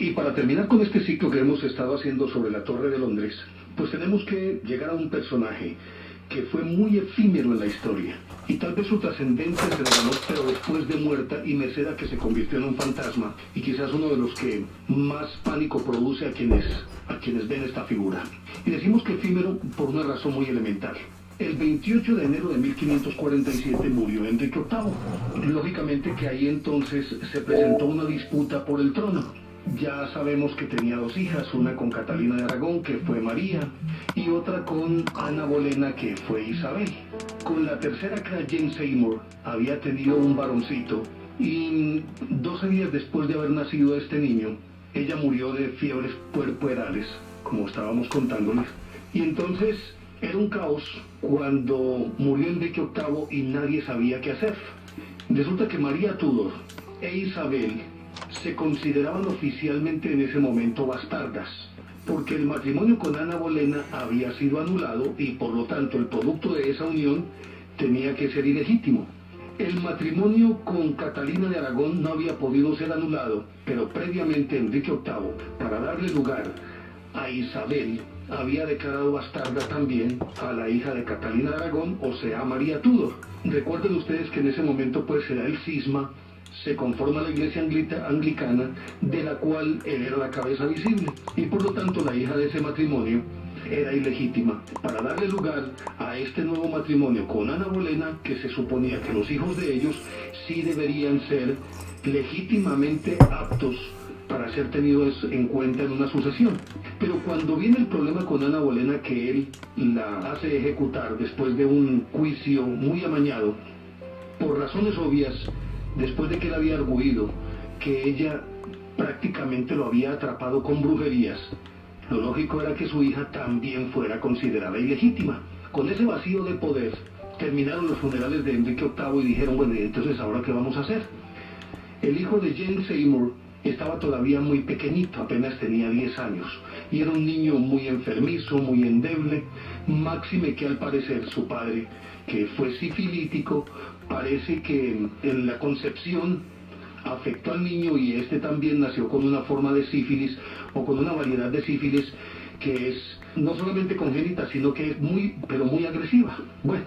Y para terminar con este ciclo que hemos estado haciendo sobre la Torre de Londres, pues tenemos que llegar a un personaje que fue muy efímero en la historia. Y tal vez su trascendencia se reveló, pero después de muerta y merced a que se convirtió en un fantasma, y quizás uno de los que más pánico produce a quienes ven esta figura. Y decimos que efímero por una razón muy elemental. El 28 de enero de 1547 murió Enrique VIII. Lógicamente que ahí entonces se presentó una disputa por el trono. Ya sabemos que tenía dos hijas, una con Catalina de Aragón, que fue María, y otra con Ana Bolena, que fue Isabel. Con la tercera, que era Jane Seymour, había tenido un varoncito, y 12 días después de haber nacido este niño, ella murió de fiebres puerperales, como estábamos contándoles. Y entonces era un caos cuando murió Enrique VIII y nadie sabía qué hacer. Resulta que María Tudor e Isabel se consideraban oficialmente en ese momento bastardas, porque el matrimonio con Ana Bolena había sido anulado y por lo tanto el producto de esa unión tenía que ser ilegítimo. El matrimonio con Catalina de Aragón no había podido ser anulado, pero previamente Enrique VIII, para darle lugar a Isabel, había declarado bastarda también a la hija de Catalina de Aragón, o sea, a María Tudor. Recuerden ustedes que en ese momento pues se da el cisma, se conforma la iglesia anglicana, de la cual él era la cabeza visible, y por lo tanto la hija de ese matrimonio era ilegítima. Para darle lugar a este nuevo matrimonio con Ana Bolena, que se suponía que los hijos de ellos sí deberían ser legítimamente aptos para ser tenidos en cuenta en una sucesión. Pero cuando viene el problema con Ana Bolena, que él la hace ejecutar después de un juicio muy amañado, por razones obvias, después de que él había arguido que ella prácticamente lo había atrapado con brujerías, lo lógico era que su hija también fuera considerada ilegítima. Con ese vacío de poder, terminaron los funerales de Enrique VIII y dijeron, bueno, entonces ¿ahora qué vamos a hacer? El hijo de Jane Seymour estaba todavía muy pequeñito, apenas tenía 10 años, y era un niño muy enfermizo, muy endeble, máxime que al parecer su padre, que fue sifilítico, parece que en la concepción afectó al niño y este también nació con una forma de sífilis o con una variedad de sífilis que es no solamente congénita, sino que es muy, pero muy agresiva. Bueno,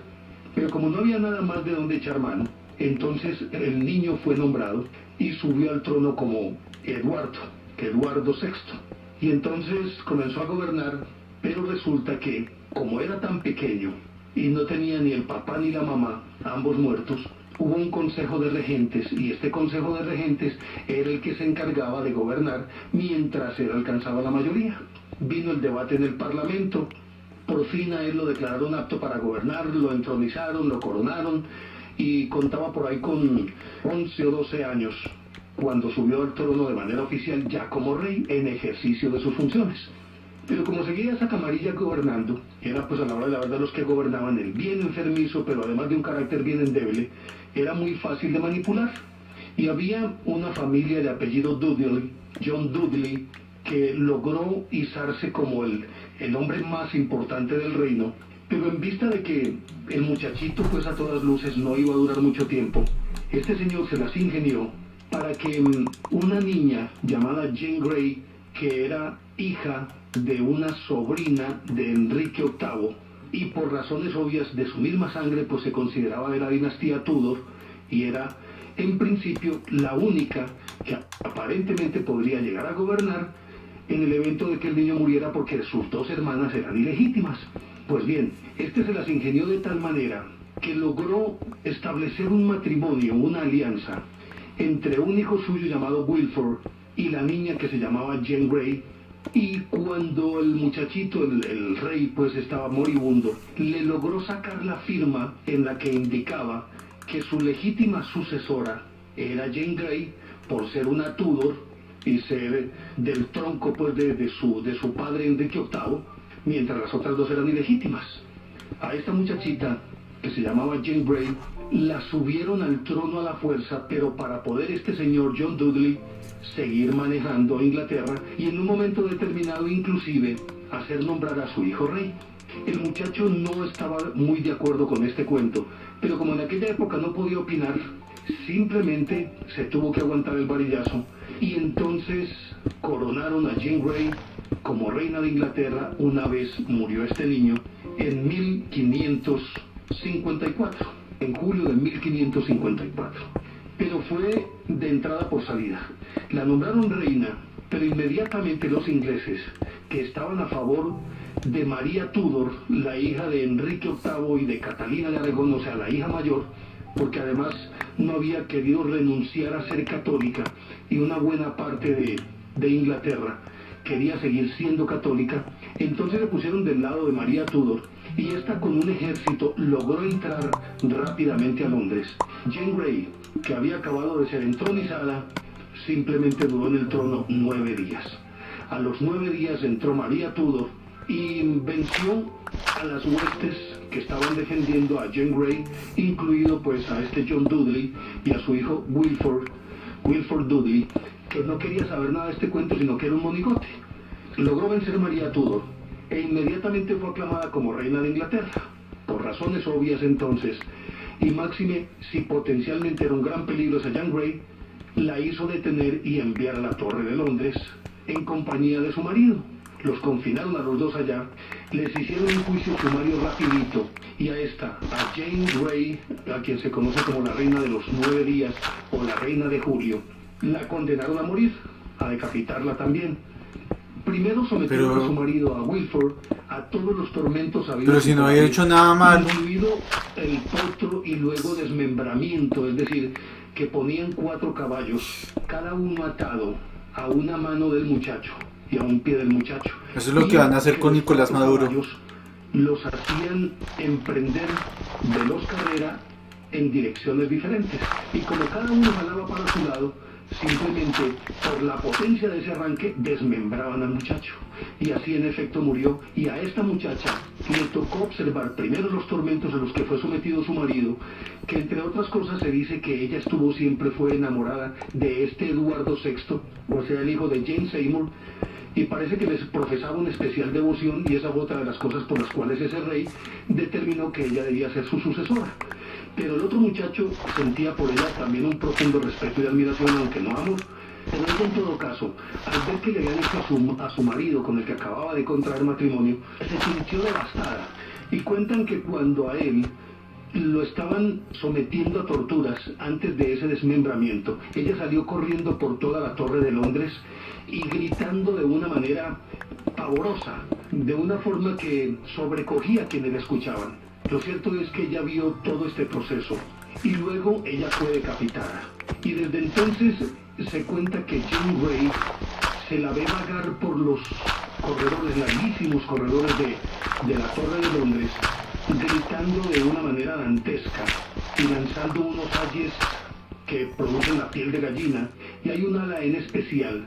pero como no había nada más de donde echar mano, entonces el niño fue nombrado y subió al trono como Eduardo VI. Y entonces comenzó a gobernar, pero resulta que, como era tan pequeño y no tenía ni el papá ni la mamá, ambos muertos, hubo un consejo de regentes, y este consejo de regentes era el que se encargaba de gobernar mientras él alcanzaba la mayoría. Vino el debate en el Parlamento, por fin a él lo declararon apto para gobernar, lo entronizaron, lo coronaron, y contaba por ahí con 11 o 12 años, cuando subió al trono de manera oficial ya como rey en ejercicio de sus funciones. Pero como seguía esa camarilla gobernando, era pues a la hora de la verdad los que gobernaban, el bien enfermizo, pero además de un carácter bien endeble, era muy fácil de manipular. Y había una familia de apellido Dudley, John Dudley, que logró izarse como el hombre más importante del reino, pero en vista de que el muchachito pues a todas luces no iba a durar mucho tiempo, este señor se las ingenió para que una niña llamada Jane Grey, que era hija de una sobrina de Enrique VIII, y por razones obvias de su misma sangre, pues se consideraba de la dinastía Tudor, y era en principio la única que aparentemente podría llegar a gobernar en el evento de que el niño muriera, porque sus dos hermanas eran ilegítimas. Pues bien, este se las ingenió de tal manera que logró establecer un matrimonio, una alianza, entre un hijo suyo llamado Wilford y la niña que se llamaba Jane Grey. Y cuando el muchachito, el rey, pues estaba moribundo, le logró sacar la firma en la que indicaba que su legítima sucesora era Jane Grey, por ser una Tudor y ser del tronco pues de su padre Enrique VIII, mientras las otras dos eran ilegítimas. A esta muchachita, que se llamaba Jane Grey, la subieron al trono a la fuerza, pero para poder este señor John Dudley seguir manejando Inglaterra y en un momento determinado inclusive hacer nombrar a su hijo rey. El muchacho no estaba muy de acuerdo con este cuento, pero como en aquella época no podía opinar, simplemente se tuvo que aguantar el varillazo Y entonces coronaron a Jean Grey como reina de Inglaterra una vez murió este niño en 1554, en julio de 1554. Pero fue de entrada por salida. La nombraron reina, pero inmediatamente los ingleses, que estaban a favor de María Tudor, la hija de Enrique VIII y de Catalina de Aragón, o sea, la hija mayor, porque además no había querido renunciar a ser católica y una buena parte de Inglaterra quería seguir siendo católica, entonces le pusieron del lado de María Tudor y esta con un ejército logró entrar rápidamente a Londres. Jane Grey, que había acabado de ser entronizada, simplemente duró en el trono 9 días. A los 9 días entró María Tudor y venció a las huestes que estaban defendiendo a Jane Grey, incluido pues a este John Dudley y a su hijo Wilford Dudley, que no quería saber nada de este cuento, sino que era un monigote. Logró vencer a María Tudor e inmediatamente fue aclamada como reina de Inglaterra, por razones obvias entonces, y máxime si potencialmente era un gran peligro esa Jane Grey, la hizo detener y enviar a la Torre de Londres en compañía de su marido. Los confinaron a los dos allá, les hicieron un juicio sumario rapidito y a esta, a Jane Grey, a quien se conoce como la reina de los 9 días o la reina de julio, la condenaron a morir, a decapitarla también. Primero sometieron a su marido, a Wilford, a todos los tormentos habidos. Pero si no había hecho nada malo. Incluido el potro y luego desmembramiento, es decir, que ponían 4 caballos, cada uno atado a una mano del muchacho y a un pie del muchacho. Eso es lo que van a hacer con Nicolás Maduro. Los hacían emprender veloz carrera en direcciones diferentes. Y como cada uno jalaba para su lado, simplemente por la potencia de ese arranque desmembraban al muchacho. Y así en efecto murió. Y a esta muchacha le tocó observar primero los tormentos a los que fue sometido su marido, que entre otras cosas se dice que ella fue enamorada de este Eduardo VI, o sea el hijo de Jane Seymour, y parece que les profesaba una especial devoción, y esa fue otra de las cosas por las cuales ese rey determinó que ella debía ser su sucesora. Pero el otro muchacho sentía por ella también un profundo respeto y admiración, aunque no amor. Pero ella en todo caso, al ver que le habían hecho a su marido con el que acababa de contraer matrimonio, se sintió devastada. Y cuentan que cuando a él lo estaban sometiendo a torturas antes de ese desmembramiento, ella salió corriendo por toda la Torre de Londres y gritando de una manera pavorosa, de una forma que sobrecogía a quienes la escuchaban. Lo cierto es que ella vio todo este proceso y luego ella fue decapitada. Y desde entonces se cuenta que Jane Grey se la ve vagar por los corredores, larguísimos corredores de la Torre de Londres, gritando de una manera dantesca y lanzando unos ayes que producen la piel de gallina. Y hay una ala en especial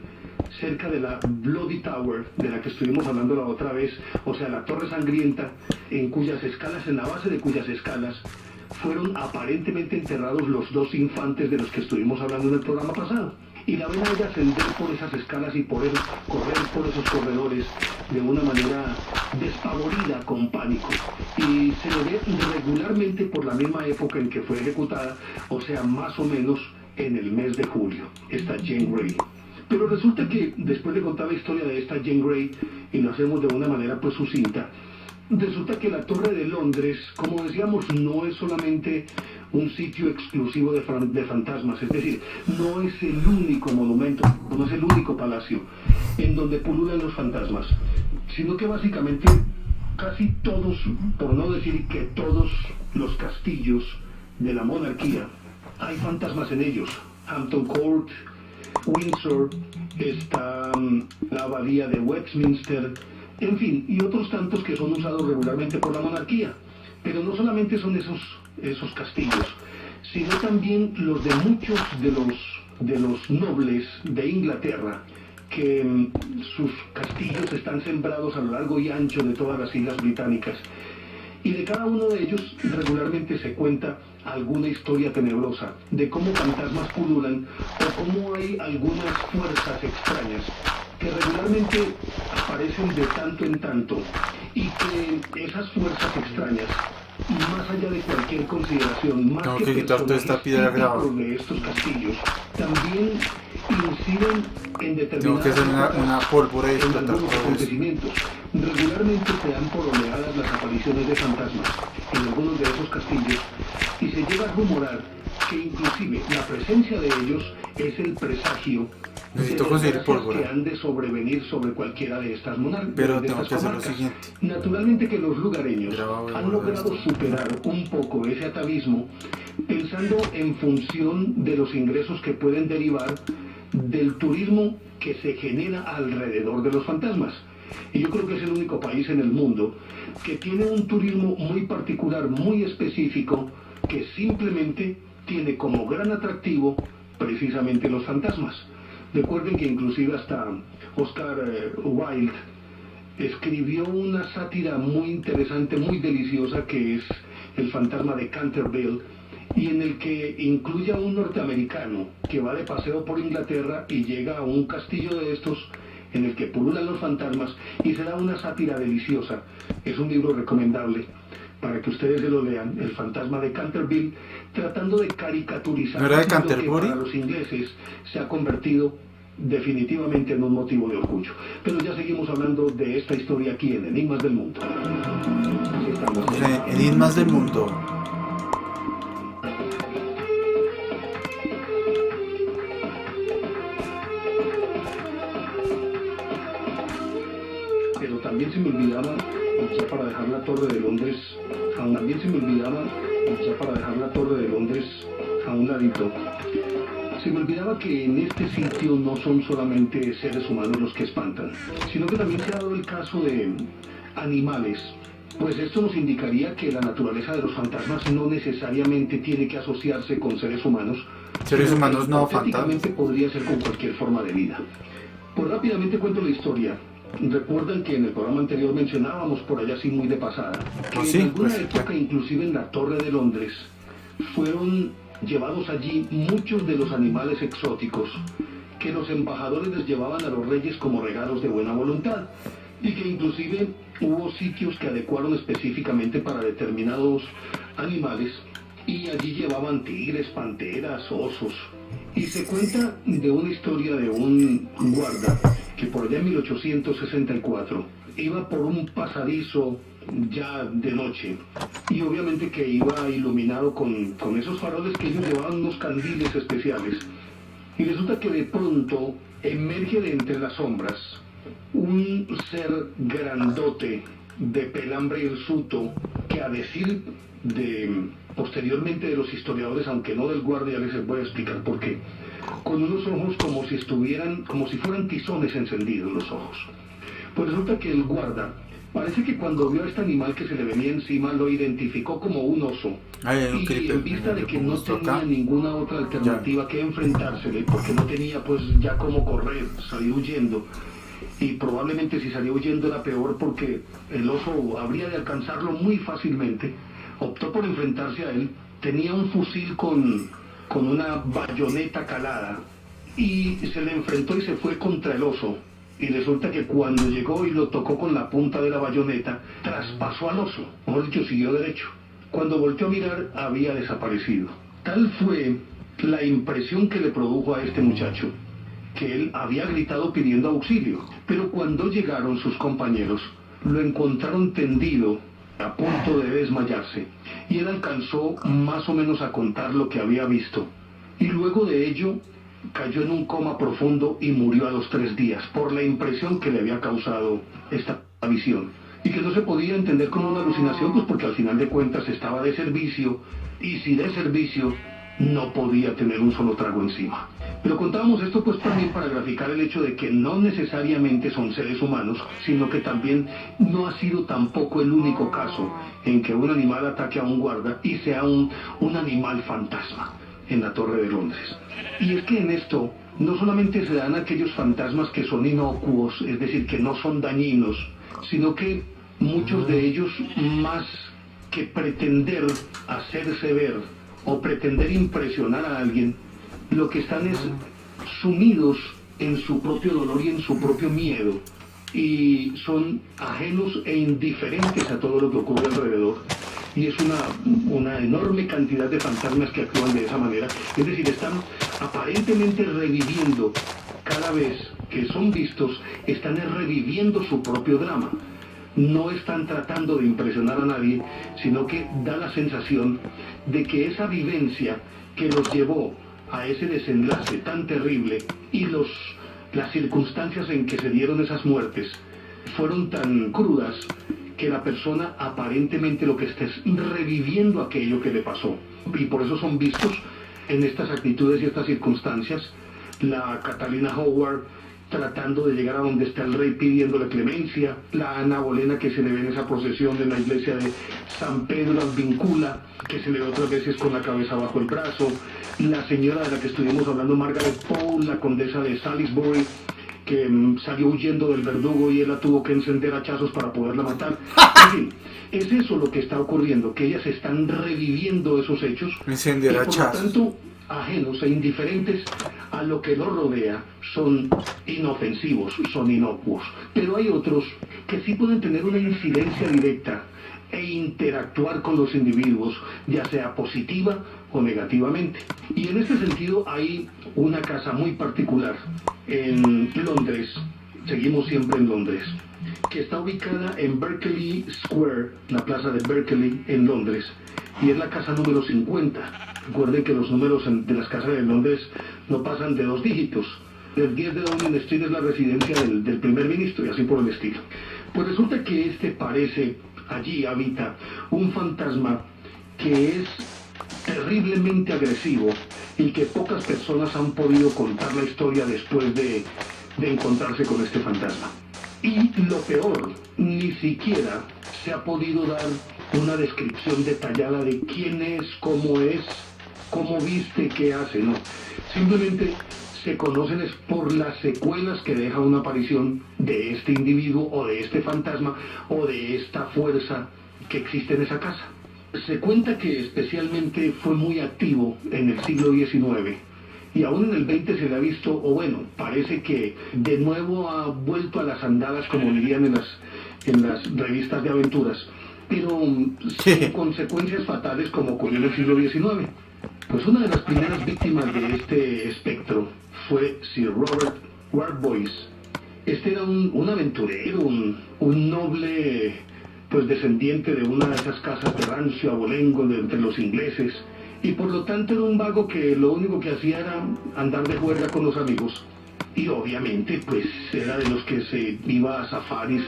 cerca de la Bloody Tower, de la que estuvimos hablando la otra vez, o sea, la Torre Sangrienta, en la base de cuyas escalas fueron aparentemente enterrados los 2 infantes de los que estuvimos hablando en el programa pasado. Y la ven a ella ascender por esas escalas y correr por esos corredores de una manera despavorida, con pánico. Y se le ve regularmente por la misma época en que fue ejecutada, o sea, más o menos en el mes de julio, esta Jane Grey. Pero resulta que, después de contar la historia de esta Jane Grey, y lo hacemos de una manera pues sucinta, resulta que la Torre de Londres, como decíamos, no es solamente un sitio exclusivo de fantasmas, es decir, no es el único monumento, no es el único palacio en donde pululan los fantasmas, sino que básicamente casi todos, por no decir que todos los castillos de la monarquía, hay fantasmas en ellos. Hampton Court, Windsor, está la abadía de Westminster, en fin, y otros tantos que son usados regularmente por la monarquía. Pero no solamente son esos castillos, sino también los de muchos de los nobles de Inglaterra, que sus castillos están sembrados a lo largo y ancho de todas las islas británicas. Y de cada uno de ellos regularmente se cuenta alguna historia tenebrosa de cómo fantasmas pululan o cómo hay algunas fuerzas extrañas que regularmente aparecen de tanto en tanto y que esas fuerzas extrañas más allá de cualquier consideración, más Tengo que quitar toda esta personajes piedra grava. típicos de estos castillos, también inciden en Tengo determinadas que hacer una pólvora y en explotar algunos todo eso. acontecimientos. Regularmente se dan por oleadas las apariciones de fantasmas en algunos de esos castillos y se llega a rumorar que inclusive la presencia de ellos es el presagio Necesito de conseguir desgracias pólvora. que han de sobrevenir sobre cualquiera de estas monarquías. Pero tengo que hacer lo siguiente. Naturalmente que los lugareños Graba, han logrado esto. superar un poco ese atavismo pensando en función de los ingresos que pueden derivar del turismo que se genera alrededor de los fantasmas. Y yo creo que es el único país en el mundo que tiene un turismo muy particular, muy específico, que simplemente tiene como gran atractivo precisamente los fantasmas. Recuerden que inclusive hasta Oscar Wilde escribió una sátira muy interesante, muy deliciosa, que es El fantasma de Canterville, y en el que incluye a un norteamericano que va de paseo por Inglaterra y llega a un castillo de estos en el que pululan los fantasmas y se da una sátira deliciosa. Es un libro recomendable para que ustedes se lo lean, El fantasma de Canterville, tratando de caricaturizar ¿No era de lo que Canterbury? para los ingleses se ha convertido definitivamente en un motivo de orgullo. Pero ya seguimos hablando de esta historia aquí en Enigmas del Mundo. Así estamos. Enigmas del mundo. Pero también se me olvidaba, ya para dejar la Torre de Londres, también se me olvidaba, ya para dejar la Torre de Londres a un ladito, se me olvidaba que en este sitio no son solamente seres humanos los que espantan, sino que también se ha dado el caso de animales. Pues esto nos indicaría que la naturaleza de los fantasmas no necesariamente tiene que asociarse con seres humanos. Seres sino que humanos no fantasmas. hipotéticamente podría ser con cualquier forma de vida. Pues rápidamente cuento la historia. Recuerdan que en el programa anterior mencionábamos por allá así muy de pasada que ¿Ah, sí? en alguna Pues, época, inclusive en la Torre de Londres, fueron llevados allí muchos de los animales exóticos que los embajadores les llevaban a los reyes como regalos de buena voluntad, y que inclusive hubo sitios que adecuaron específicamente para determinados animales, y allí llevaban tigres, panteras, osos. Y se cuenta de una historia de un guarda que por allá en 1864 iba por un pasadizo ya de noche, y obviamente que iba iluminado con esos faroles que ellos llevaban, unos candiles especiales, y resulta que de pronto emerge de entre las sombras un ser grandote de pelambre hirsuto que, a decir de posteriormente de los historiadores, aunque no del guardia, ya les voy a explicar por qué, con unos ojos como si fueran tizones encendidos los ojos. Pues resulta que el guarda parece que cuando vio a este animal que se le venía encima lo identificó como un oso, y en vista de que no tenía ninguna otra alternativa que enfrentársele, porque no tenía pues ya cómo correr, salió huyendo. Y probablemente si salió huyendo era peor, porque el oso habría de alcanzarlo muy fácilmente. Optó por enfrentarse a él. Tenía un fusil con una bayoneta calada, y se le enfrentó y se fue contra el oso. Y resulta que cuando llegó y lo tocó con la punta de la bayoneta, traspasó al oso, mejor dicho, siguió derecho. Cuando volteó a mirar, había desaparecido. Tal fue la impresión que le produjo a este muchacho, que él había gritado pidiendo auxilio, pero cuando llegaron sus compañeros, lo encontraron tendido, a punto de desmayarse, y él alcanzó más o menos a contar lo que había visto, y luego de ello cayó en un coma profundo y murió a los 3 días por la impresión que le había causado esta visión, y que no se podía entender como una alucinación, pues porque al final de cuentas estaba de servicio, y si de servicio no podía tener un solo trago encima. Pero contábamos esto pues también para graficar el hecho de que no necesariamente son seres humanos, sino que también no ha sido tampoco el único caso en que un animal ataque a un guarda y sea un animal fantasma en la Torre de Londres. Y es que en esto no solamente se dan aquellos fantasmas que son inocuos, es decir, que no son dañinos, sino que muchos de ellos, más que pretender hacerse ver o pretender impresionar a alguien, lo que están es sumidos en su propio dolor y en su propio miedo, y son ajenos e indiferentes a todo lo que ocurre alrededor, y es una enorme cantidad de fantasmas que actúan de esa manera. Es decir, están aparentemente reviviendo cada vez que son vistos, están reviviendo su propio drama. No están tratando de impresionar a nadie, sino que da la sensación de que esa vivencia que los llevó a ese desenlace tan terrible y las circunstancias en que se dieron esas muertes fueron tan crudas que la persona aparentemente lo que está es reviviendo aquello que le pasó. Y por eso son vistos en estas actitudes y estas circunstancias. La Catalina Howard tratando de llegar a donde está el rey pidiéndole clemencia, la Ana Bolena que se le ve en esa procesión de la iglesia de San Pedro Advíncula, que se le ve otras veces con la cabeza bajo el brazo, la señora de la que estuvimos hablando, Margaret Poe, la condesa de Salisbury, que salió huyendo del verdugo y él la tuvo que encender a hachazos para poderla matar. En fin, es eso lo que está ocurriendo, que ellas están reviviendo esos hechos Encender y por lo hachazos. tanto ajenos e indiferentes a lo que los rodea, son inofensivos, son inocuos. Pero hay otros que sí pueden tener una incidencia directa e interactuar con los individuos, ya sea positiva o negativamente. Y en este sentido hay una casa muy particular en Londres, seguimos siempre en Londres, que está ubicada en Berkeley Square, la plaza de Berkeley en Londres, y es la casa número 50. Recuerden que los números de las casas de Londres no pasan de 2 dígitos. El 10 de Downing Street es la residencia del primer ministro y así por el estilo. Pues resulta que allí habita un fantasma que es terriblemente agresivo y que pocas personas han podido contar la historia después de encontrarse con este fantasma. Y lo peor, ni siquiera se ha podido dar una descripción detallada de quién es, cómo viste, qué hace, no. Simplemente se conocen es por las secuelas que deja una aparición de este individuo o de este fantasma o de esta fuerza que existe en esa casa. Se cuenta que especialmente fue muy activo en el siglo XIX y aún en el XX se le ha visto, o bueno, parece que de nuevo ha vuelto a las andadas, como dirían en las revistas de aventuras, pero sin consecuencias fatales como ocurrió en el siglo XIX. Pues una de las primeras víctimas de este espectro fue Sir Robert Warboys. Este era un aventurero, un noble, pues descendiente de una de esas casas de rancio abolengo entre los ingleses, y por lo tanto era un vago que lo único que hacía era andar de juerga con los amigos. Y obviamente pues era de los que se iba a safaris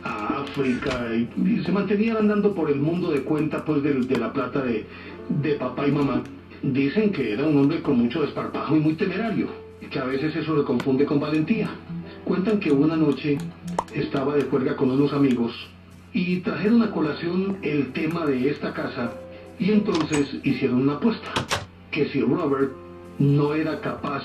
a África y se mantenían andando por el mundo de cuenta pues de la plata de papá y mamá. Dicen que era un hombre con mucho desparpajo y muy temerario, que a veces eso le confunde con valentía. Cuentan que una noche estaba de juerga con unos amigos y trajeron a colación el tema de esta casa y entonces hicieron una apuesta, que si Robert no era capaz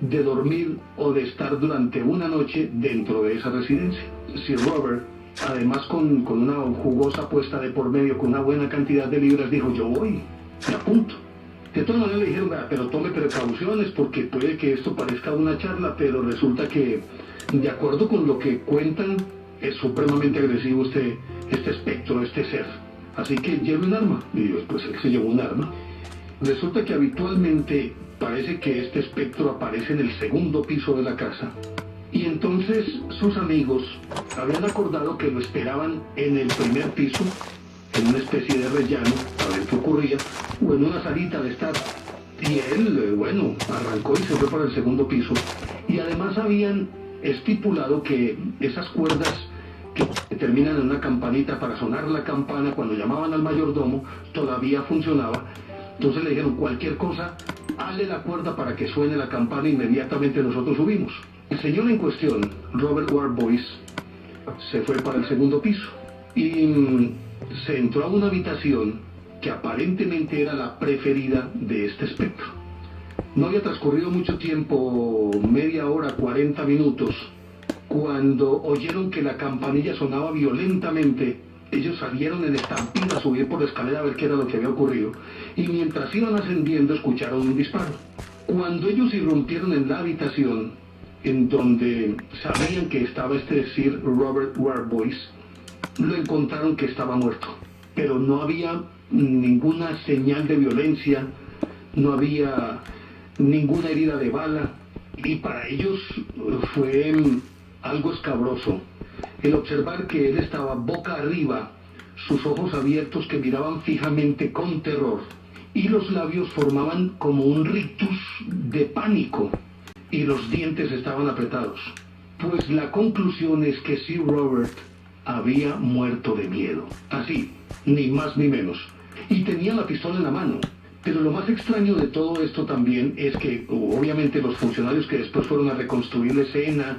de dormir o de estar durante una noche dentro de esa residencia. Si Robert, además con una jugosa apuesta de por medio, con una buena cantidad de libras, dijo: yo voy, me apunto. De todas maneras le dijeron: pero tome precauciones porque puede que esto parezca una charla, pero resulta que, de acuerdo con lo que cuentan, es supremamente agresivo este espectro, este ser. Así que lleve un arma. Y pues él se llevó un arma. Resulta que habitualmente parece que este espectro aparece en el segundo piso de la casa. Y entonces sus amigos habían acordado que lo esperaban en el primer piso, en una especie de rellano, a ver qué ocurría, o en una salita de estar. Y él, bueno, arrancó y se fue para el segundo piso. Y además habían estipulado que esas cuerdas que terminan en una campanita para sonar la campana cuando llamaban al mayordomo, todavía funcionaba. Entonces le dijeron: cualquier cosa, hale la cuerda para que suene la campana, inmediatamente nosotros subimos. El señor en cuestión, Robert Warboys, se fue para el segundo piso y se entró a una habitación que aparentemente era la preferida de este espectro. No había transcurrido mucho tiempo, media hora, 40 minutos, cuando oyeron que la campanilla sonaba violentamente. Ellos salieron en estampida a subir por la escalera a ver qué era lo que había ocurrido, y mientras iban ascendiendo escucharon un disparo. Cuando ellos irrumpieron en la habitación en donde sabían que estaba este Sir Robert Warboys, lo encontraron que estaba muerto. pero no había ninguna señal de violencia, no había ninguna herida de bala, y para ellos fue algo escabroso el observar que él estaba boca arriba, sus ojos abiertos que miraban fijamente con terror, y los labios formaban como un rictus de pánico, y los dientes estaban apretados. Pues la conclusión es que Sir Robert había muerto de miedo, así, ni más ni menos, y tenía la pistola en la mano. Pero lo más extraño de todo esto también es que, obviamente, los funcionarios que después fueron a reconstruir la escena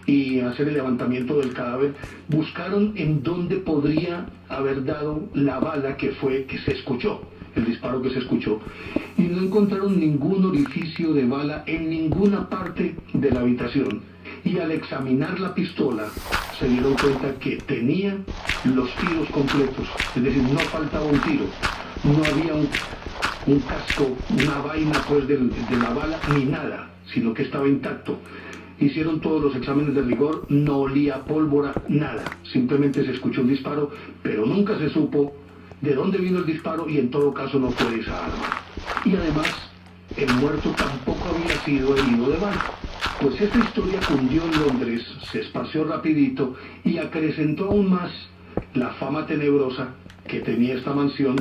y hacer el levantamiento del cadáver, buscaron en dónde podría haber dado la bala que se escuchó, el disparo que se escuchó, y no encontraron ningún orificio de bala en ninguna parte de la habitación. Y al examinar la pistola, se dieron cuenta que tenía los tiros completos, es decir, no faltaba un tiro, no había un casco, una vaina pues de la bala, ni nada, sino que estaba intacto. Hicieron todos los exámenes de rigor, no olía pólvora, nada. Simplemente se escuchó un disparo, pero nunca se supo de dónde vino el disparo y en todo caso no fue esa arma. Y además, el muerto tampoco había sido herido de bala. Pues esta historia cundió en Londres, se esparció rapidito y acrecentó aún más la fama tenebrosa que tenía esta mansión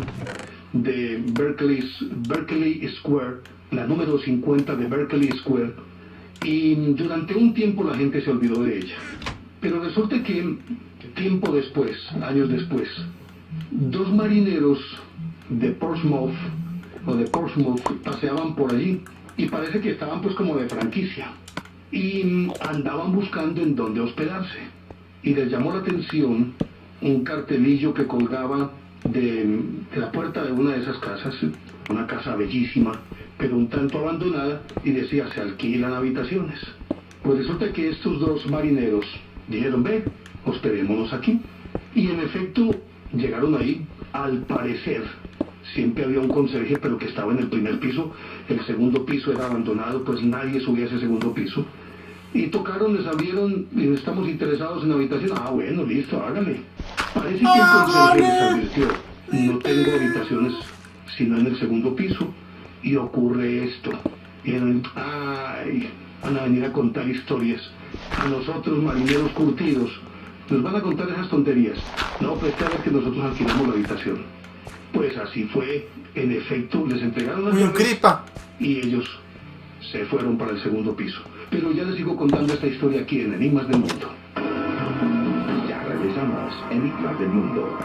de Berkeley Square, la número 50 de Berkeley Square, y durante un tiempo la gente se olvidó de ella. Pero resulta que tiempo después, años después, dos marineros de Portsmouth paseaban por allí y parece que estaban pues como de franquicia y andaban buscando en dónde hospedarse, y les llamó la atención un cartelillo que colgaba de la puerta de una de esas casas, una casa bellísima, pero un tanto abandonada, y decía: se alquilan habitaciones. Pues resulta que estos dos marineros dijeron: ve, hospedémonos aquí. Y en efecto, llegaron ahí. Al parecer, siempre había un conserje, pero que estaba en el primer piso. El segundo piso era abandonado, pues nadie subía a ese segundo piso. Y tocaron, les abrieron: estamos interesados en la habitación. Ah, bueno, listo, hágale. Parece que el conserje les advirtió: no tengo habitaciones sino en el segundo piso. Y ocurre esto. Y van a venir a contar historias. A nosotros, marineros curtidos, nos van a contar esas tonterías. No, pues cada vez que nosotros alquilamos la habitación. Pues así fue. En efecto, les entregaron las llaves y ellos se fueron para el segundo piso. Pero ya les sigo contando esta historia aquí en Enigmas del Mundo. Ya regresamos, Enigmas del Mundo.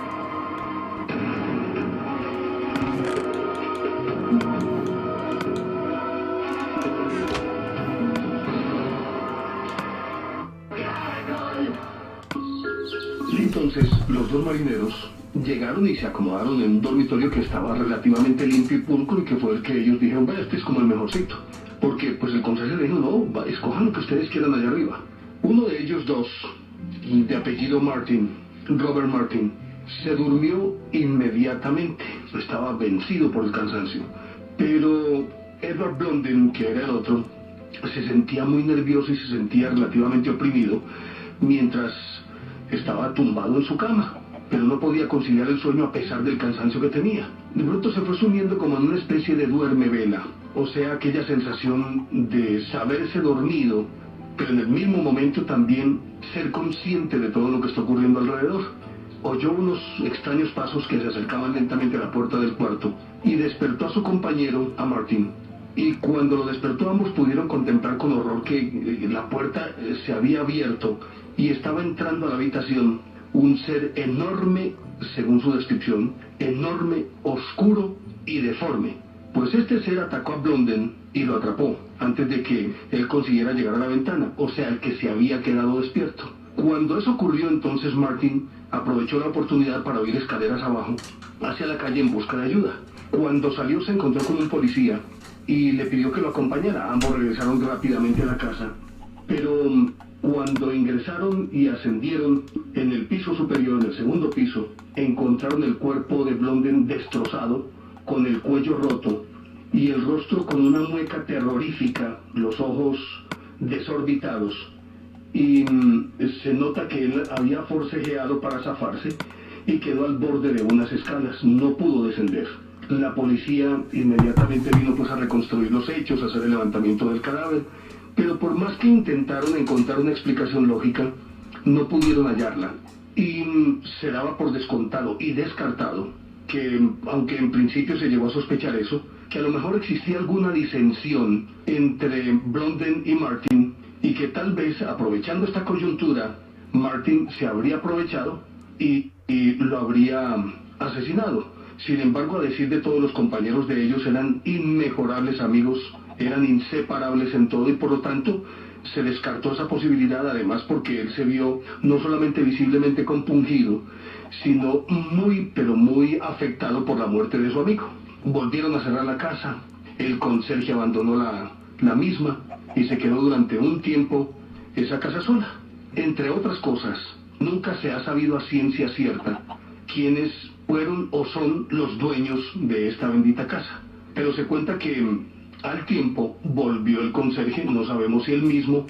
Entonces, los dos marineros llegaron y se acomodaron en un dormitorio que estaba relativamente limpio y pulcro, y que fue el que ellos dijeron: bueno, este es como el mejorcito. Porque pues el conserje le dijo: no, escojan lo que ustedes quieran allá arriba. Uno de ellos dos, de apellido Robert Martin, se durmió inmediatamente. Estaba vencido por el cansancio. Pero Edward Blondin, que era el otro, se sentía muy nervioso y se sentía relativamente oprimido mientras estaba tumbado en su cama, pero no podía conciliar el sueño a pesar del cansancio que tenía. De pronto se fue sumiendo como en una especie de duerme-vela, o sea, aquella sensación de saberse dormido, pero en el mismo momento también ser consciente de todo lo que está ocurriendo alrededor. Oyó unos extraños pasos que se acercaban lentamente a la puerta del cuarto y despertó a su compañero, a Martin. Y cuando lo despertó, ambos pudieron contemplar con horror que la puerta se había abierto y estaba entrando a la habitación un ser enorme, según su descripción, enorme, oscuro y deforme. Pues este ser atacó a Blondin y lo atrapó antes de que él consiguiera llegar a la ventana, o sea, el que se había quedado despierto. Cuando eso ocurrió, entonces Martin aprovechó la oportunidad para huir escaleras abajo hacia la calle en busca de ayuda. Cuando salió, se encontró con un policía y le pidió que lo acompañara. Ambos regresaron rápidamente a la casa, pero cuando ingresaron y ascendieron en el piso superior, en el segundo piso, encontraron el cuerpo de Blondin destrozado, con el cuello roto y el rostro con una mueca terrorífica, los ojos desorbitados. Y se nota que él había forcejeado para zafarse, y quedó al borde de unas escalas. No pudo descender. La policía inmediatamente vino pues a reconstruir los hechos, a hacer el levantamiento del cadáver, pero por más que intentaron encontrar una explicación lógica, no pudieron hallarla. Y se daba por descontado y descartado que, aunque en principio se llegó a sospechar eso, que a lo mejor existía alguna disensión entre Blondin y Martin, y que tal vez, aprovechando esta coyuntura, Martin se habría aprovechado y lo habría asesinado. Sin embargo, a decir de todos los compañeros de ellos, eran inmejorables amigos, eran inseparables en todo, y por lo tanto se descartó esa posibilidad, además porque él se vio no solamente visiblemente compungido, sino muy, pero muy afectado por la muerte de su amigo. Volvieron a cerrar la casa, el conserje abandonó la misma y se quedó durante un tiempo esa casa sola. Entre otras cosas, nunca se ha sabido a ciencia cierta quiénes fueron o son los dueños de esta bendita casa. Pero se cuenta que al tiempo volvió el conserje, no sabemos si él mismo,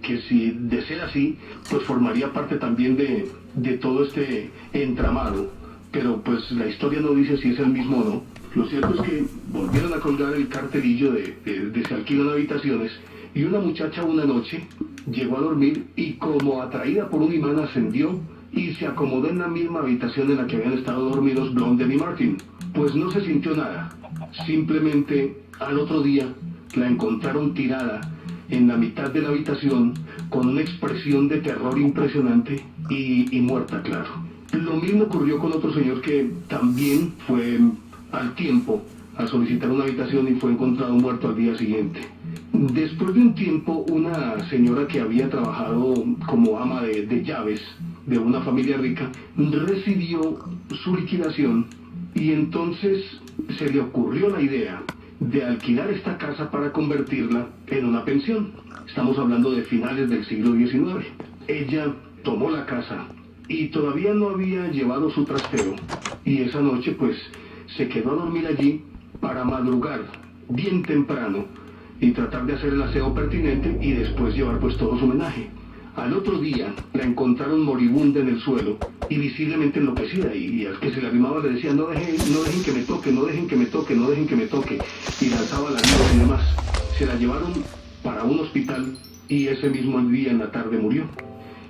que si de ser así, pues formaría parte también de todo este entramado. Pero pues la historia no dice si es el mismo o no. Lo cierto es que volvieron a colgar el cartelillo de se alquilan habitaciones, y una muchacha una noche llegó a dormir y, como atraída por un imán, ascendió y se acomodó en la misma habitación en la que habían estado dormidos Blondin y Martin. Pues no se sintió nada. Simplemente al otro día la encontraron tirada en la mitad de la habitación con una expresión de terror impresionante y muerta, claro. Lo mismo ocurrió con otro señor que también fue al tiempo a solicitar una habitación y fue encontrado muerto al día siguiente. Después de un tiempo, una señora que había trabajado como ama de llaves de una familia rica recibió su liquidación, y entonces se le ocurrió la idea de alquilar esta casa para convertirla en una pensión. Estamos hablando de finales del siglo XIX. Ella tomó la casa y todavía no había llevado su trasteo, y esa noche pues se quedó a dormir allí para madrugar bien temprano y tratar de hacer el aseo pertinente y después llevar pues todo su homenaje. Al otro día la encontraron moribunda en el suelo y visiblemente enloquecida, y al que se le arrimaba le decía: no dejen que me toque, no dejen que me toque, no dejen que me toque, y lanzaba lágrimas y demás. Se la llevaron para un hospital y ese mismo día en la tarde murió.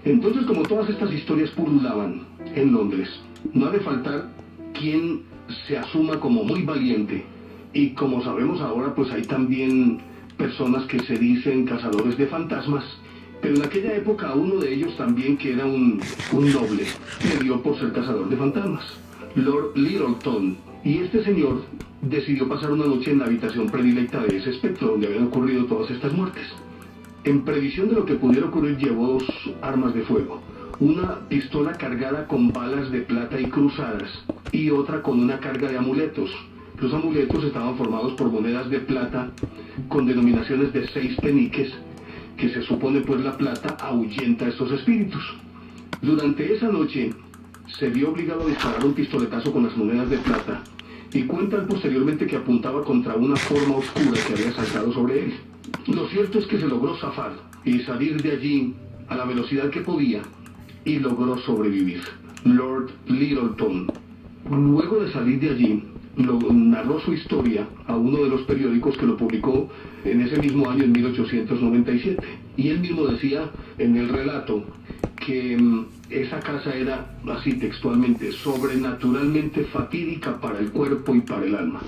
Entonces, como todas estas historias pululaban en Londres, no ha de faltar quien se asuma como muy valiente, y como sabemos ahora, pues hay también personas que se dicen cazadores de fantasmas. Pero en aquella época a uno de ellos también, que era un noble, le dio por ser cazador de fantasmas, Lord Littleton. Y este señor decidió pasar una noche en la habitación predilecta de ese espectro donde habían ocurrido todas estas muertes. En previsión de lo que pudiera ocurrir, llevó dos armas de fuego: una pistola cargada con balas de plata y cruzadas, y otra con una carga de amuletos. Los amuletos estaban formados por monedas de plata con denominaciones de 6 peniques, que se supone pues la plata ahuyenta a estos espíritus. Durante esa noche se vio obligado a disparar un pistoletazo con las monedas de plata, y cuentan posteriormente que apuntaba contra una forma oscura que había saltado sobre él. Lo cierto es que se logró zafar y salir de allí a la velocidad que podía, y logró sobrevivir. Lord Littleton, luego de salir de allí, narró su historia a uno de los periódicos, que lo publicó en ese mismo año, en 1897. Y él mismo decía en el relato que esa casa era, así textualmente, sobrenaturalmente fatídica para el cuerpo y para el alma.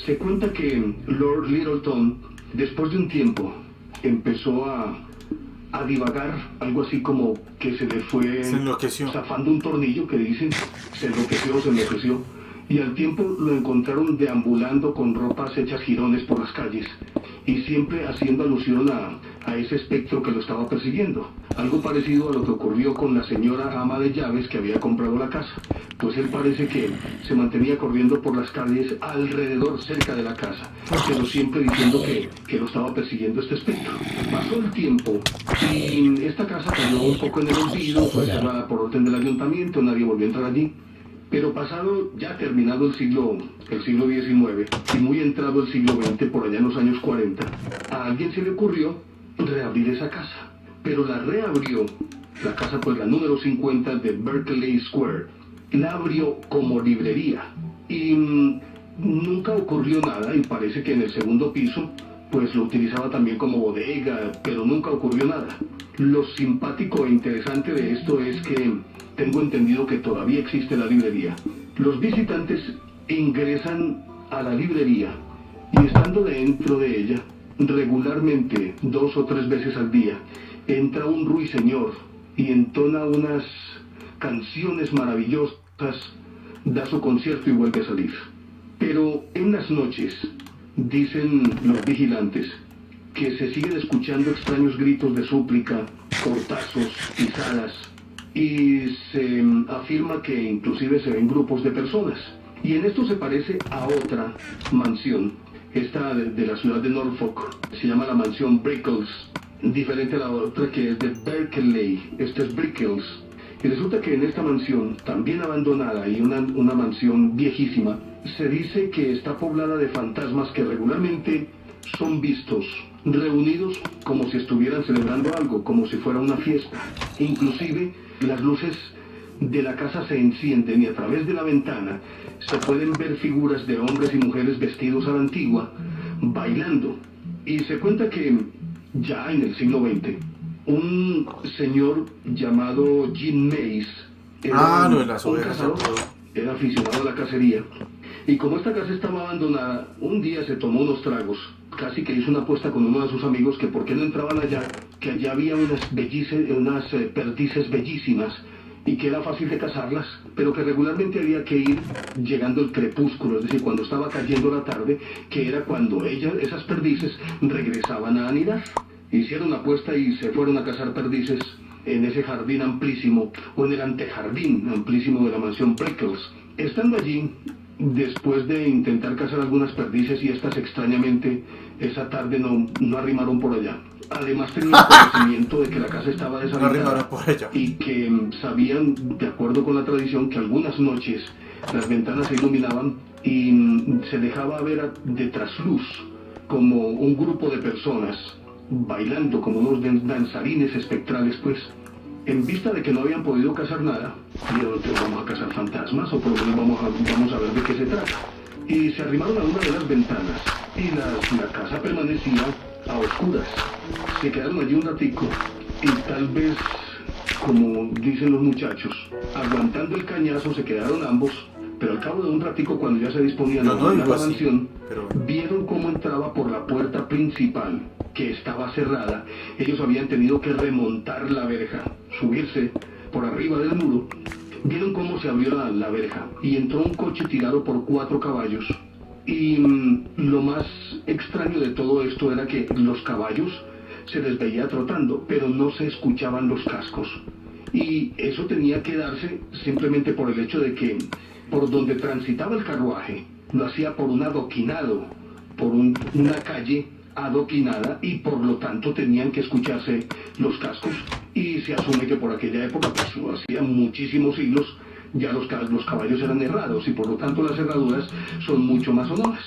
Se cuenta que Lord Littleton, después de un tiempo, empezó a divagar, algo así como que se le fue zafando un tornillo, que dicen, se enloqueció, y al tiempo lo encontraron deambulando con ropas hechas jirones por las calles, y siempre haciendo alusión a ese espectro que lo estaba persiguiendo. Algo parecido a lo que ocurrió con la señora ama de llaves que había comprado la casa. Pues él parece que se mantenía corriendo por las calles alrededor, cerca de la casa, pero siempre diciendo que lo estaba persiguiendo este espectro. Pasó el tiempo y esta casa cayó un poco en el olvido, fue cerrada por orden del ayuntamiento, nadie volvió a entrar allí. Pero pasado, ya terminado el siglo XIX y muy entrado el siglo XX, por allá en los años 40, a alguien se le ocurrió reabrir esa casa. Pero la reabrió, la casa pues la número 50 de Berkeley Square, la abrió como librería y nunca ocurrió nada, y parece que en el segundo piso pues lo utilizaba también como bodega, pero nunca ocurrió nada. Lo simpático e interesante de esto es que tengo entendido que todavía existe la librería. Los visitantes ingresan a la librería y estando dentro de ella, regularmente 2 o 3 veces al día, entra un ruiseñor y entona unas canciones maravillosas, da su concierto y vuelve a salir. Pero en las noches, dicen los vigilantes, que se siguen escuchando extraños gritos de súplica, cortazos, pisadas, y se afirma que inclusive se ven grupos de personas. Y en esto se parece a otra mansión, esta de la ciudad de Norfolk, se llama la mansión Brickles, diferente a la otra que es de Berkeley, esta es Brickles. Y resulta que en esta mansión, también abandonada y una mansión viejísima, se dice que está poblada de fantasmas que regularmente son vistos reunidos como si estuvieran celebrando algo, como si fuera una fiesta. Inclusive las luces de la casa se encienden y a través de la ventana se pueden ver figuras de hombres y mujeres vestidos a la antigua, bailando. Y se cuenta que ya en el siglo XX, un señor llamado Jim Mays era lo de las un ovejas, cazador, era aficionado a la cacería. Y como esta casa estaba abandonada, un día se tomó unos tragos, casi que hizo una apuesta con uno de sus amigos que por qué no entraban allá, que allá había unas perdices bellísimas y que era fácil de cazarlas, pero que regularmente había que ir llegando el crepúsculo, es decir, cuando estaba cayendo la tarde, que era cuando esas perdices regresaban a anidar. Hicieron la apuesta y se fueron a cazar perdices en ese jardín amplísimo, o en el antejardín amplísimo de la mansión Brickles. Estando allí, después de intentar cazar algunas perdices y estas extrañamente esa tarde no arrimaron por allá. Además tenían conocimiento de que la casa estaba deshabitada y que sabían, de acuerdo con la tradición, que algunas noches las ventanas se iluminaban y se dejaba ver de trasluz como un grupo de personas bailando como unos danzarines espectrales, pues. En vista de que no habían podido cazar nada, dijeron que vamos a cazar fantasmas, o por lo menos vamos a ver de qué se trata. Y se arrimaron a una de las ventanas, y la casa permanecía a oscuras. Se quedaron allí un ratico, y tal vez, como dicen los muchachos, aguantando el cañazo se quedaron ambos, pero al cabo de un ratico, cuando ya se disponían a abandonar la mansión, vieron cómo entraba por la puerta principal, que estaba cerrada. Ellos habían tenido que remontar la verja, subirse por arriba del muro. Vieron cómo se abrió la verja y entró un coche tirado por 4 caballos. Y lo más extraño de todo esto era que los caballos se les veía trotando, pero no se escuchaban los cascos. Y eso tenía que darse simplemente por el hecho de que por donde transitaba el carruaje lo hacía por un adoquinado, por una calle adoquinada, y por lo tanto tenían que escucharse los cascos, y se asume que por aquella época, pues hacía muchísimos siglos, ya los caballos eran herrados y por lo tanto las herraduras son mucho más sonoras.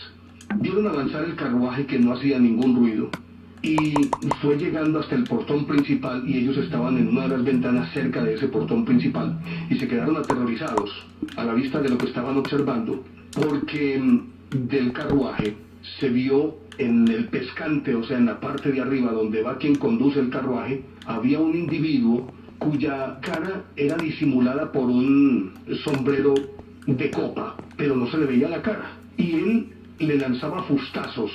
Vieron avanzar el carruaje que no hacía ningún ruido y fue llegando hasta el portón principal, y ellos estaban en una de las ventanas cerca de ese portón principal y se quedaron aterrorizados a la vista de lo que estaban observando, porque del carruaje se vio en el pescante, o sea, en la parte de arriba donde va quien conduce el carruaje, había un individuo cuya cara era disimulada por un sombrero de copa, pero no se le veía la cara, y él le lanzaba fustazos,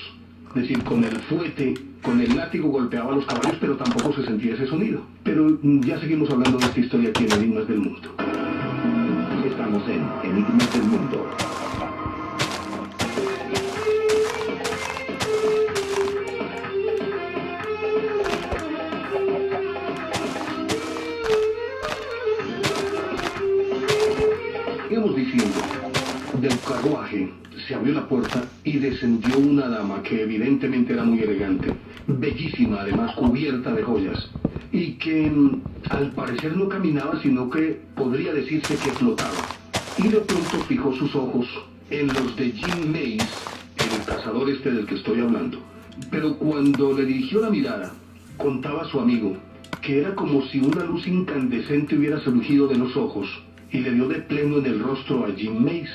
es decir, con el fuete, con el látigo golpeaba a los caballos, pero tampoco se sentía ese sonido. Pero ya seguimos hablando de esta historia aquí en Enigmas del Mundo. Estamos en Enigmas del Mundo. Íbamos diciendo, del carruaje se abrió la puerta y descendió una dama que evidentemente era muy elegante, bellísima, además cubierta de joyas, y que al parecer no caminaba, sino que podría decirse que flotaba. Y de pronto fijó sus ojos en los de Jim Mays, el cazador este del que estoy hablando. Pero cuando le dirigió la mirada, contaba su amigo, que era como si una luz incandescente hubiera surgido de los ojos, y le dio de pleno en el rostro a Jim Mace.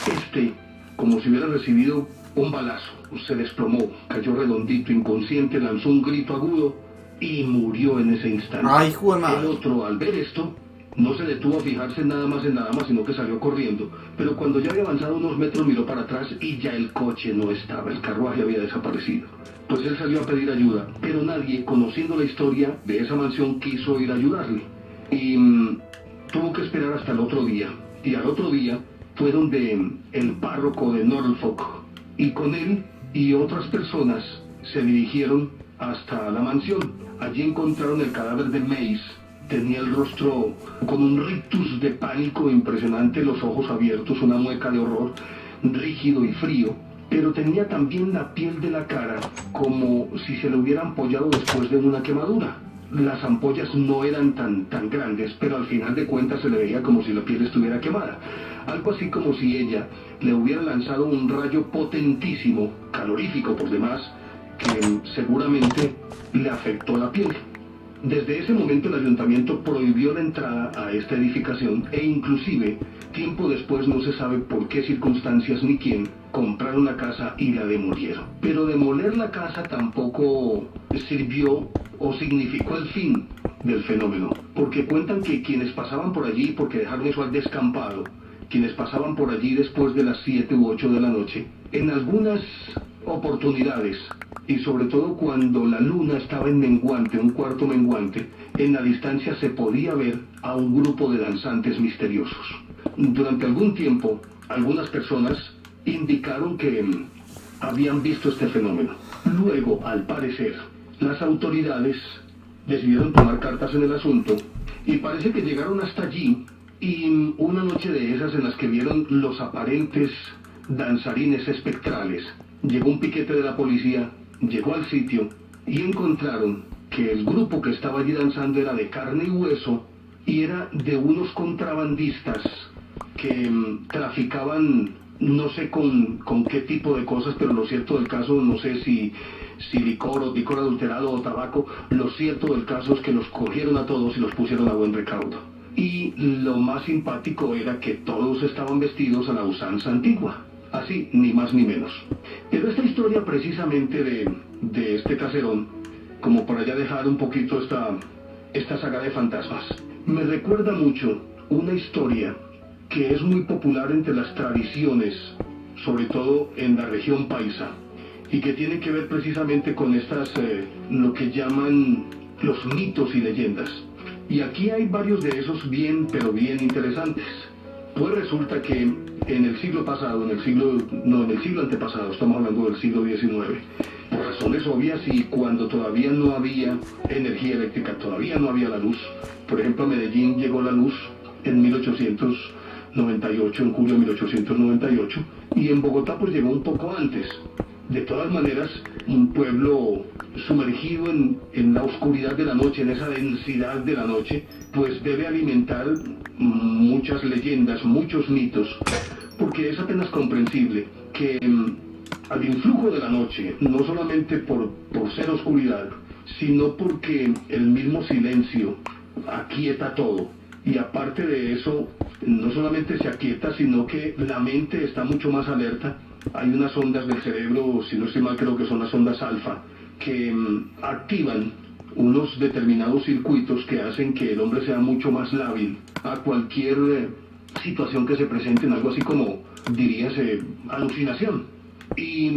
Este, como si hubiera recibido un balazo, se desplomó, cayó redondito, inconsciente, lanzó un grito agudo y murió en ese instante. Ay, hijo de madre. El otro, al ver esto, no se detuvo a fijarse nada más, sino que salió corriendo. Pero cuando ya había avanzado unos metros, miró para atrás y ya el coche no estaba, el carruaje había desaparecido. Pues él salió a pedir ayuda, pero nadie, conociendo la historia de esa mansión, quiso ir a ayudarle. Y tuvo que esperar hasta el otro día. Y al otro día fue donde el párroco de Norfolk, y con él y otras personas se dirigieron hasta la mansión. Allí encontraron el cadáver de Mace. Tenía el rostro con un rictus de pánico impresionante, los ojos abiertos, una mueca de horror, rígido y frío, pero tenía también la piel de la cara como si se le hubiera ampollado después de una quemadura. Las ampollas no eran tan grandes, pero al final de cuentas se le veía como si la piel estuviera quemada. Algo así como si ella le hubiera lanzado un rayo potentísimo, calorífico por demás, que seguramente le afectó la piel. Desde ese momento el ayuntamiento prohibió la entrada a esta edificación e inclusive, tiempo después, no se sabe por qué circunstancias ni quién, compraron la casa y la demolieron. Pero demoler la casa tampoco sirvió o significó el fin del fenómeno, porque cuentan que quienes pasaban por allí, porque dejaron eso al descampado, quienes pasaban por allí después de las 7 u 8 de la noche, en algunas oportunidades, y sobre todo cuando la luna estaba en menguante, un cuarto menguante, en la distancia se podía ver a un grupo de danzantes misteriosos. Durante algún tiempo, algunas personas indicaron que habían visto este fenómeno. Luego, al parecer, las autoridades decidieron tomar cartas en el asunto y parece que llegaron hasta allí, y una noche de esas en las que vieron los aparentes danzarines espectrales, llegó un piquete de la policía, llegó al sitio y encontraron que el grupo que estaba allí danzando era de carne y hueso y era de unos contrabandistas que traficaban, no sé con qué tipo de cosas, pero lo cierto del caso, no sé si licor o licor adulterado o tabaco, lo cierto del caso es que los cogieron a todos y los pusieron a buen recaudo. Y lo más simpático era que todos estaban vestidos a la usanza antigua. Así, ni más ni menos. Pero esta historia precisamente de este caserón, como para ya dejar un poquito esta saga de fantasmas, me recuerda mucho una historia que es muy popular entre las tradiciones, sobre todo en la región paisa, y que tiene que ver precisamente con estas, lo que llaman los mitos y leyendas. Y aquí hay varios de esos bien, pero bien interesantes. Pues resulta que en el siglo pasado, en el siglo antepasado, estamos hablando del siglo XIX, por razones obvias y cuando todavía no había energía eléctrica, todavía no había la luz. Por ejemplo, a Medellín llegó la luz en 1898, en julio de 1898, y en Bogotá pues llegó un poco antes. De todas maneras, un pueblo sumergido en la oscuridad de la noche, en esa densidad de la noche, pues debe alimentar muchas leyendas, muchos mitos, porque es apenas comprensible que al influjo de la noche, no solamente por ser oscuridad, sino porque el mismo silencio aquieta todo, y aparte de eso, no solamente se aquieta, sino que la mente está mucho más alerta. Hay unas ondas del cerebro, si no estoy mal creo que son las ondas alfa, que activan unos determinados circuitos que hacen que el hombre sea mucho más lábil a cualquier situación que se presente, en algo así como, diríase, alucinación. Y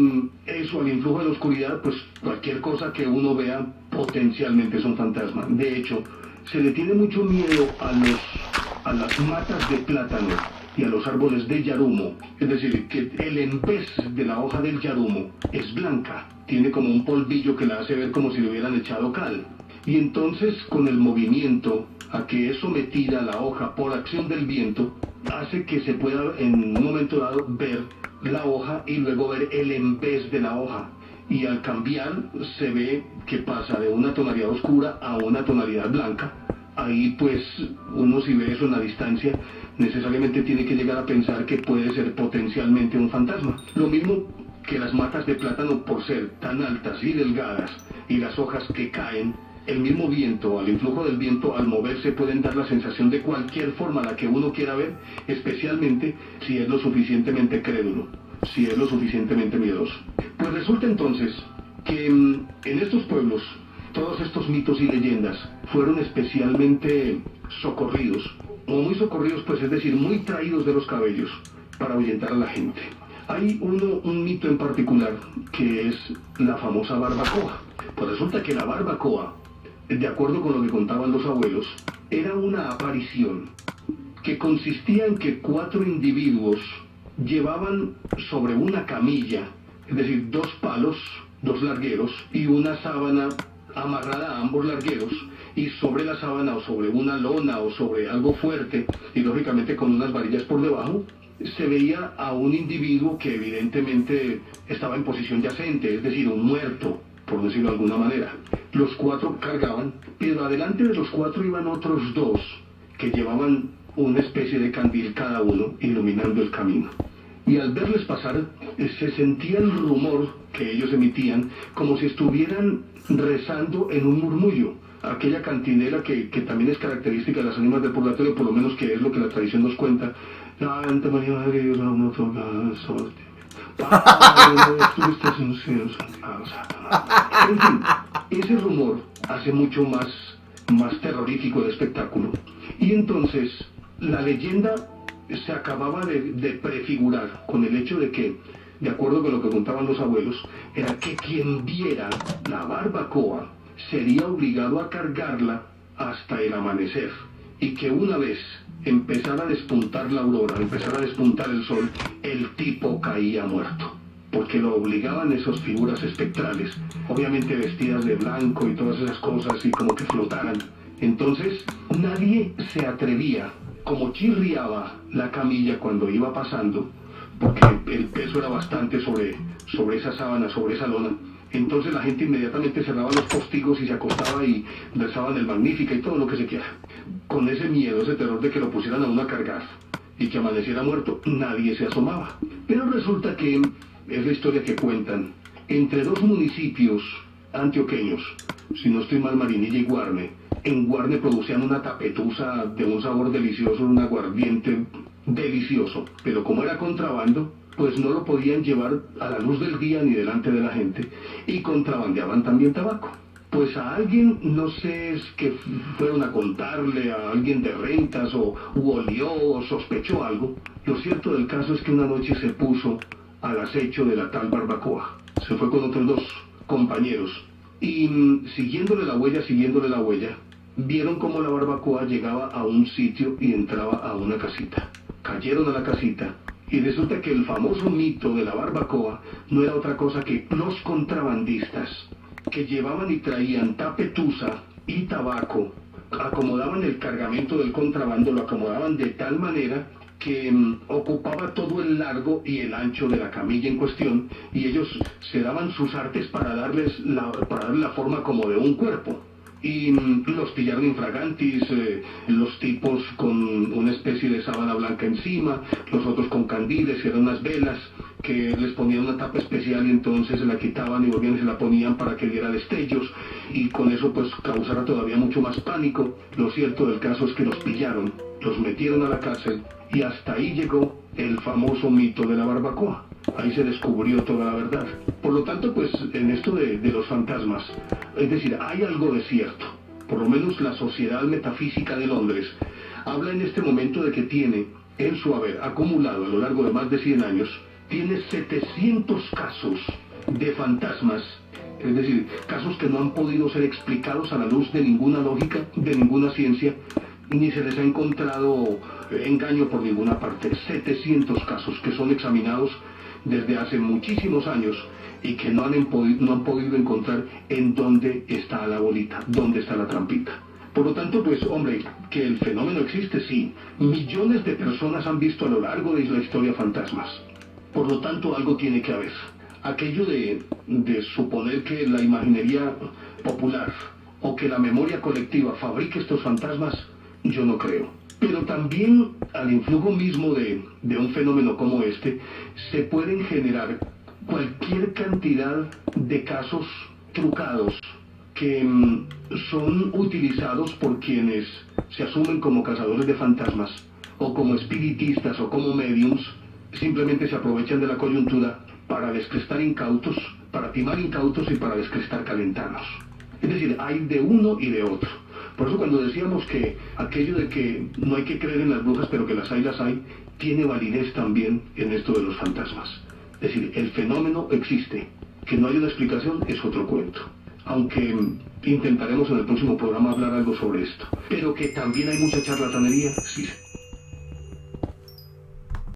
eso, al influjo de la oscuridad, pues cualquier cosa que uno vea potencialmente es un fantasma. De hecho, se le tiene mucho miedo a las matas de plátano y a los árboles de yarumo, es decir, que el envés de la hoja del yarumo es blanca, tiene como un polvillo que la hace ver como si le hubieran echado cal, y entonces con el movimiento a que es sometida la hoja por acción del viento, hace que se pueda en un momento dado ver la hoja y luego ver el envés de la hoja, y al cambiar se ve que pasa de una tonalidad oscura a una tonalidad blanca. Ahí pues uno, si ve eso en la distancia, necesariamente tiene que llegar a pensar que puede ser potencialmente un fantasma. Lo mismo que las matas de plátano, por ser tan altas y delgadas, y las hojas que caen el mismo viento, al influjo del viento, al moverse pueden dar la sensación de cualquier forma la que uno quiera ver, especialmente si es lo suficientemente crédulo, si es lo suficientemente miedoso. Pues resulta entonces que en estos pueblos, todos estos mitos y leyendas fueron especialmente socorridos, o muy socorridos, pues es decir, muy traídos de los cabellos para ahuyentar a la gente. Hay un mito en particular que es la famosa barbacoa. Pues resulta que la barbacoa, de acuerdo con lo que contaban los abuelos, era una aparición que consistía en que 4 individuos llevaban sobre una camilla, es decir, 2 palos, 2 largueros y una sábana amarrada a ambos largueros, y sobre la sábana o sobre una lona o sobre algo fuerte, y lógicamente con unas varillas por debajo, se veía a un individuo que evidentemente estaba en posición yacente, es decir, un muerto, por decirlo de alguna manera. Los 4 cargaban, pero adelante de los 4 iban otros 2 que llevaban una especie de candil cada uno iluminando el camino. Y al verles pasar, se sentía el rumor que ellos emitían como si estuvieran rezando en un murmullo, aquella cantinela que también es característica de las ánimas del purgatorio, por lo menos que es lo que la tradición nos cuenta. Santa María Madre de Dios, no toca sol. En fin, ese rumor hace mucho más terrorífico el espectáculo. Y entonces la leyenda se acababa de prefigurar con el hecho de que, de acuerdo con lo que contaban los abuelos, era que quien viera la barbacoa sería obligado a cargarla hasta el amanecer, y que una vez empezara a despuntar la aurora, empezara a despuntar el sol, el tipo caía muerto, porque lo obligaban esas figuras espectrales, obviamente vestidas de blanco y todas esas cosas, y como que flotaran. Entonces nadie se atrevía, como chirriaba la camilla cuando iba pasando, porque el peso era bastante sobre esa sábana, sobre esa lona. Entonces la gente inmediatamente cerraba los postigos y se acostaba y rezaban el Magnífica y todo lo que se quiera, con ese miedo, ese terror de que lo pusieran a uno a cargar y que amaneciera muerto. Nadie se asomaba. Pero resulta que es la historia que cuentan entre 2 municipios antioqueños, si no estoy mal, Marinilla y Guarne. En Guarne producían una tapetusa de un sabor delicioso, un aguardiente delicioso, pero como era contrabando, pues no lo podían llevar a la luz del día ni delante de la gente, y contrabandeaban también tabaco. Pues a alguien, no sé, es que fueron a contarle a alguien de rentas, o olió o sospechó algo. Lo cierto del caso es que una noche se puso al acecho de la tal barbacoa. Se fue con otros 2 compañeros, y siguiéndole la huella, vieron cómo la barbacoa llegaba a un sitio y entraba a una casita. Cayeron a la casita, y resulta que el famoso mito de la barbacoa no era otra cosa que los contrabandistas que llevaban y traían tapetusa y tabaco, acomodaban el cargamento del contrabando, lo acomodaban de tal manera que ocupaba todo el largo y el ancho de la camilla en cuestión, y ellos se daban sus artes para darle la forma como de un cuerpo. Y los pillaron infragantis, los tipos con una especie de sábana blanca encima, los otros con candiles, eran unas velas que les ponían una tapa especial, y entonces se la quitaban y volvían y se la ponían para que diera destellos, y con eso pues causara todavía mucho más pánico. Lo cierto del caso es que los pillaron, los metieron a la cárcel, y hasta ahí llegó el famoso mito de la barbacoa. Ahí se descubrió toda la verdad. Por lo tanto, pues en esto de los fantasmas, es decir, hay algo de cierto. Por lo menos la Sociedad Metafísica de Londres habla en este momento de que tiene en su haber acumulado a lo largo de más de 100 años, tiene 700 casos de fantasmas, es decir, casos que no han podido ser explicados a la luz de ninguna lógica, de ninguna ciencia, ni se les ha encontrado engaño por ninguna parte. 700 casos que son examinados desde hace muchísimos años y que no han podido encontrar en dónde está la bolita, dónde está la trampita. Por lo tanto, pues, hombre, que el fenómeno existe, sí. Millones de personas han visto a lo largo de la historia fantasmas. Por lo tanto, algo tiene que haber. Aquello de suponer que la imaginería popular o que la memoria colectiva fabrique estos fantasmas, yo no creo. Pero también al influjo mismo de un fenómeno como este, se pueden generar cualquier cantidad de casos trucados que son utilizados por quienes se asumen como cazadores de fantasmas, o como espiritistas, o como mediums. Simplemente se aprovechan de la coyuntura para descrestar incautos, para timar incautos y para descrestar calentanos. Es decir, hay de uno y de otro. Por eso cuando decíamos que aquello de que no hay que creer en las brujas, pero que las hay, tiene validez también en esto de los fantasmas. Es decir, el fenómeno existe. Que no hay una explicación es otro cuento. Aunque intentaremos en el próximo programa hablar algo sobre esto. Pero que también hay mucha charlatanería, sí.